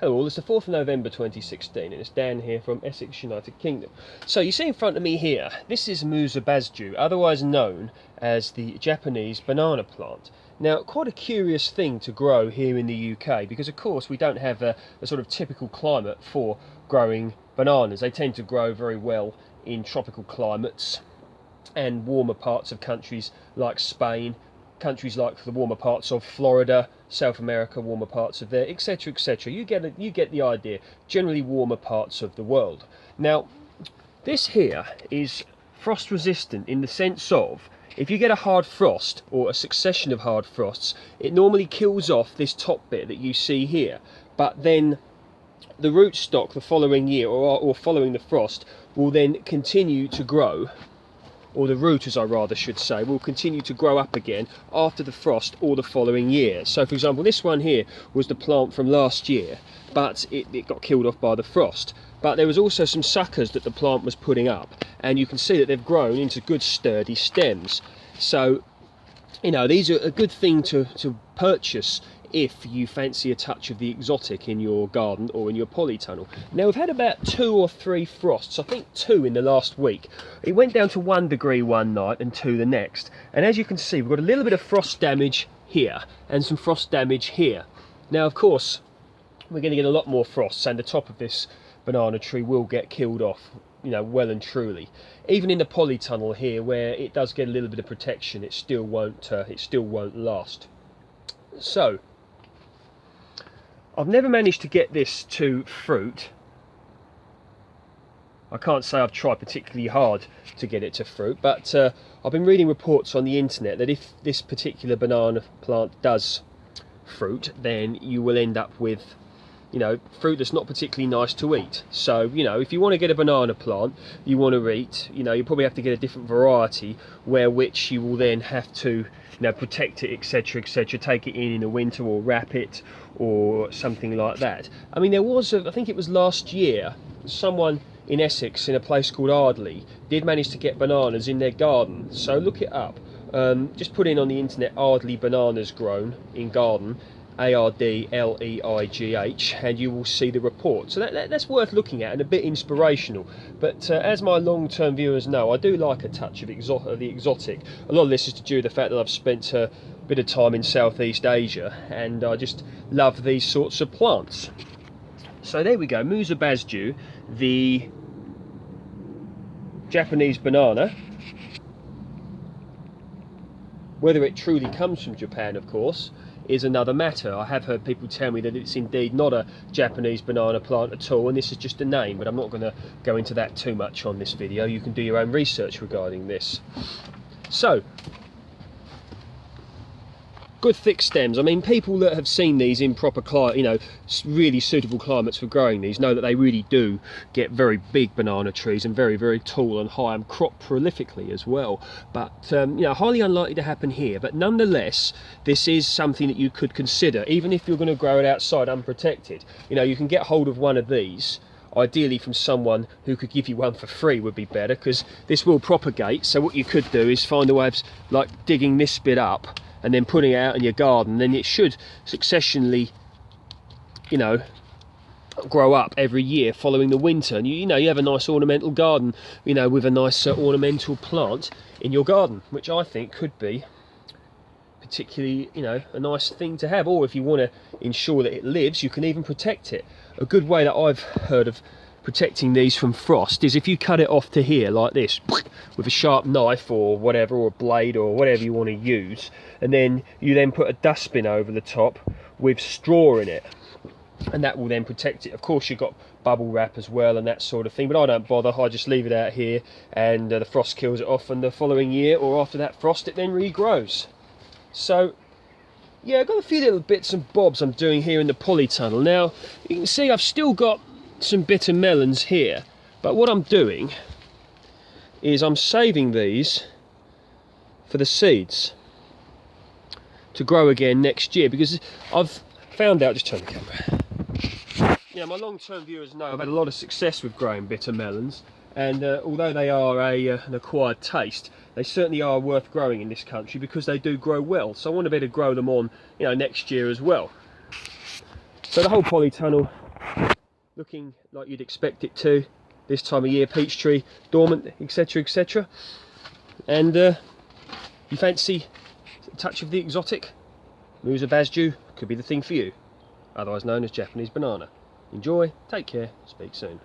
Hello all, it's the 4th of November 2016 and it's Dan here from Essex, United Kingdom. So you see in front of me here, this is Musa Basjoo, otherwise known as the Japanese banana plant. Now, quite a curious thing to grow here in the UK because of course we don't have a sort of typical climate for growing bananas. They tend to grow very well in tropical climates and warmer parts of countries like Spain, countries like the warmer parts of Florida, South America, warmer parts of there, etc, etc. You get the idea. Generally warmer parts of the world. Now, this here is frost resistant in the sense of if you get a hard frost or a succession of hard frosts, it normally kills off this top bit that you see here, but then the rootstock the following year or following the frost will then continue to grow, or the root, as I rather should say, will continue to grow up again after the frost or the following year. So for example, this one here was the plant from last year, but it got killed off by the frost. But there was also some suckers that the plant was putting up, and you can see that they've grown into good sturdy stems. So, you know, these are a good thing to purchase if you fancy a touch of the exotic in your garden or in your polytunnel. Now, we've had about 2 or 3 frosts, I think 2 in the last week. It went down to 1 degree one night and 2 the next. And as you can see, we've got a little bit of frost damage here and some frost damage here. Now, of course, we're going to get a lot more frosts and the top of this banana tree will get killed off, you know, well and truly. Even in the polytunnel here, where it does get a little bit of protection, it still won't last. So, I've never managed to get this to fruit. I can't say I've tried particularly hard to get it to fruit, but I've been reading reports on the internet that if this particular banana plant does fruit, then you will end up with, you know, fruit that's not particularly nice to eat. So, you know, if you want to get a banana plant you want to eat, you know, you probably have to get a different variety which you will then have to, you know, protect it, etc, etc, take it in the winter or wrap it or something like that. I mean, there was I think it was last year, someone in Essex in a place called Ardleigh did manage to get bananas in their garden. So look it up, just put in on the internet Ardleigh bananas grown in garden, Ardleigh, and you will see the report. So that's worth looking at and a bit inspirational. But as my long-term viewers know, I do like a touch of the exotic. A lot of this is to do with the fact that I've spent a bit of time in Southeast Asia and I just love these sorts of plants. So there we go, Musa Basjoo, the Japanese banana. Whether it truly comes from Japan, of course, is another matter. I have heard people tell me that it's indeed not a Japanese banana plant at all, and this is just a name, but I'm not going to go into that too much on this video. You can do your own research regarding this. So, good thick stems. I mean, people that have seen these in proper climate, you know, really suitable climates for growing these, know that they really do get very big banana trees and very, very tall and high and crop prolifically as well. But you know, highly unlikely to happen here. But nonetheless, this is something that you could consider, even if you're going to grow it outside unprotected. You know, you can get hold of one of these. Ideally from someone who could give you one for free would be better, because this will propagate. So what you could do is find a way of like digging this bit up and then putting it out in your garden. Then it should successionally, you know, grow up every year following the winter, and you know, you have a nice ornamental garden, you know, with a nice ornamental plant in your garden, which I think could be particularly, you know, a nice thing to have. Or if you want to ensure that it lives, you can even protect it. A good way that I've heard of protecting these from frost is if you cut it off to here like this with a sharp knife or whatever, or a blade or whatever you want to use, and then you then put a dustbin over the top with straw in it, and that will then protect it. Of course, you've got bubble wrap as well and that sort of thing, but I don't bother. I just leave it out here and the frost kills it off, and the following year or after that frost it then regrows. So yeah, I've got a few little bits and bobs I'm doing here in the polytunnel. Now you can see I've still got some bitter melons here, but what I'm doing is I'm saving these for the seeds to grow again next year, because I've found out, just turn the camera, you know, my long-term viewers know I've had a lot of success with growing bitter melons, and although they are an acquired taste, they certainly are worth growing in this country because they do grow well. So I want to be able to grow them on, you know, next year as well. So the whole polytunnel looking like you'd expect it to this time of year, peach tree, dormant, etc, etc. And you fancy a touch of the exotic, Musa Basjoo could be the thing for you, otherwise known as Japanese banana. Enjoy, take care, speak soon.